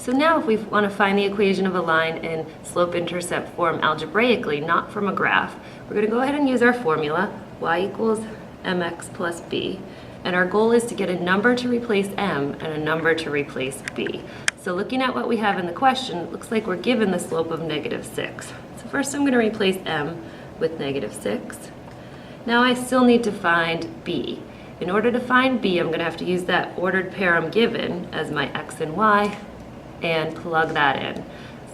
So now if we want to find the equation of a line in slope-intercept form algebraically, not from a graph, we're going to go ahead and use our formula, y equals mx plus b. And our goal is to get a number to replace m and a number to replace b. So looking at what we have in the question, it looks like we're given the slope of -6. So first I'm going to replace m with -6. Now I still need to find b. In order to find b, I'm going to have to use that ordered pair I'm given as my x and y and plug that in.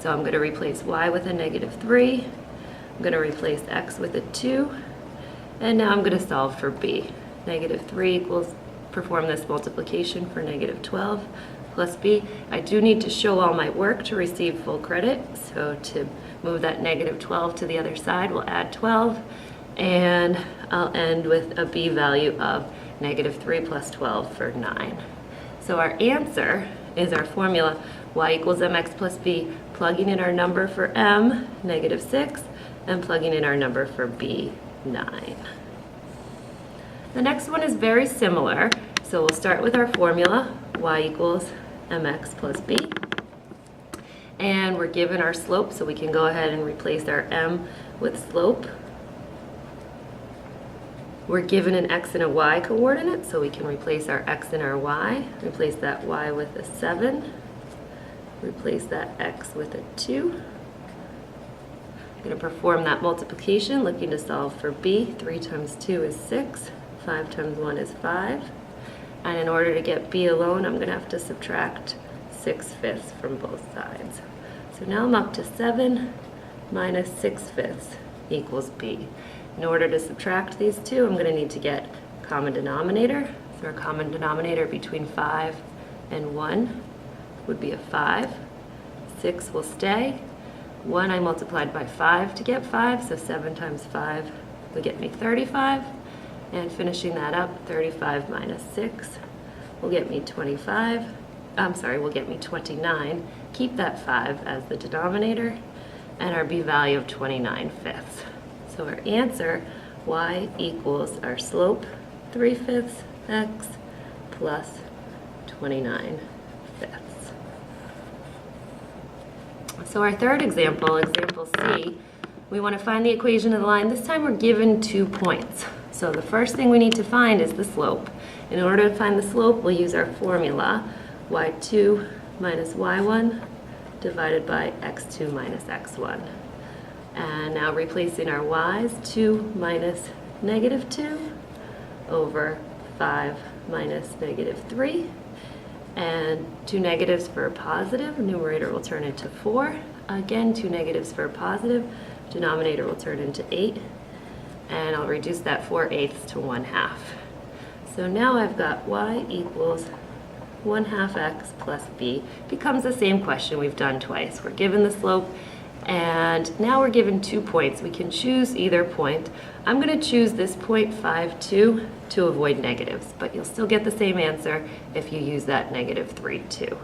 So I'm going to replace y with a -3. I'm going to replace x with a 2. And now I'm going to solve for b. -3 equals, perform this multiplication for -12 plus b. I do need to show all my work to receive full credit. So to move that -12 to the other side, we'll add 12. And I'll end with a b value of -3 plus 12 for 9. So our answer is our formula y equals mx plus b, plugging in our number for m, -6, and plugging in our number for b, 9. The next one is very similar. So we'll start with our formula, y equals mx plus b. And we're given our slope, so we can go ahead and replace our m with slope. We're given an x and a y coordinate, so we can replace our x and our y. Replace that y with a 7. Replace that x with a 2. I'm going to perform that multiplication, looking to solve for b. 3 times 2 is 6. 5 times 1 is 5. And in order to get b alone, I'm going to have to subtract 6/5 from both sides. So now I'm up to 7 minus 6/5 equals b. In order to subtract these two, I'm going to need to get common denominator. So our common denominator between 5 and 1 would be a 5. 6 will stay. 1 I multiplied by 5 to get 5, so 7 times 5 will get me 35. And finishing that up, 35 minus 6 will get me 29. Keep that 5 as the denominator, and our b value of 29/5. So our answer, y equals our slope, 3/5 x plus 29/5. So our third example, example C, we want to find the equation of the line. This time we're given 2 points. So the first thing we need to find is the slope. In order to find the slope, we'll use our formula, y2 minus y1 divided by x2 minus x1. And now replacing our y's, 2 minus -2 over 5 minus -3. And 2 negatives for a positive, numerator will turn into 4. Again, 2 negatives for a positive, denominator will turn into 8. And I'll reduce that 4/8 to 1/2. So now I've got y equals 1/2 x plus b. Becomes the same question we've done twice. We're given the slope, and now we're given 2 points. We can choose either point. I'm going to choose this point 5, 2 to avoid negatives, but you'll still get the same answer if you use that -3, 2.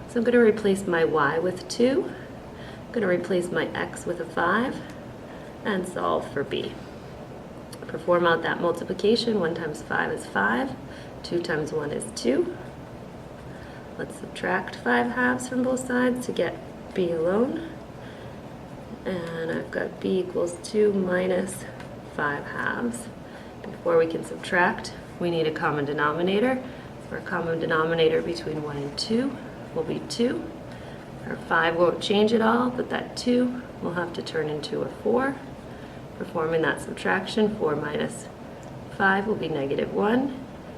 So I'm going to replace my y with 2. I'm going to replace my x with a 5 and solve for b. Perform out that multiplication. 1 times 5 is 5. 2 times 1 is 2. Let's subtract 5/2 from both sides to get b alone. And I've got b equals 2 minus 5/2. Before we can subtract, we need a common denominator. So our common denominator between 1 and 2 will be 2. Our 5 won't change at all, but that 2 will have to turn into a 4. Performing that subtraction, 4 minus 5 will be -1.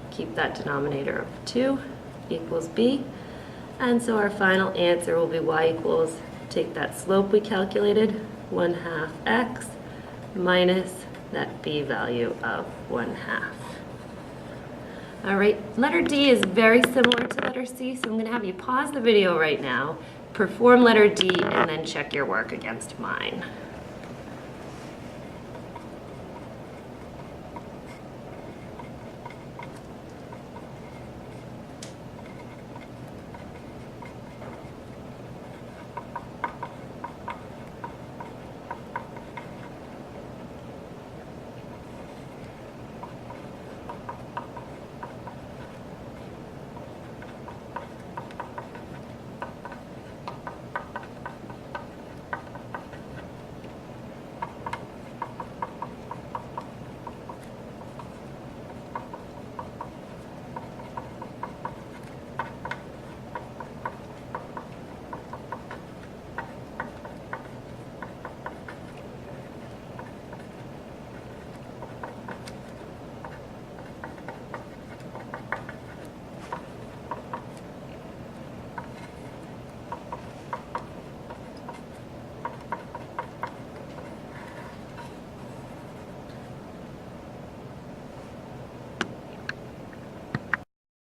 Keep that denominator of 2 equals b. And so our final answer will be y equals, take that slope we calculated, 1/2 x minus that b value of 1/2. All right, letter D is very similar to letter C, so I'm going to have you pause the video right now, perform letter D, and then check your work against mine.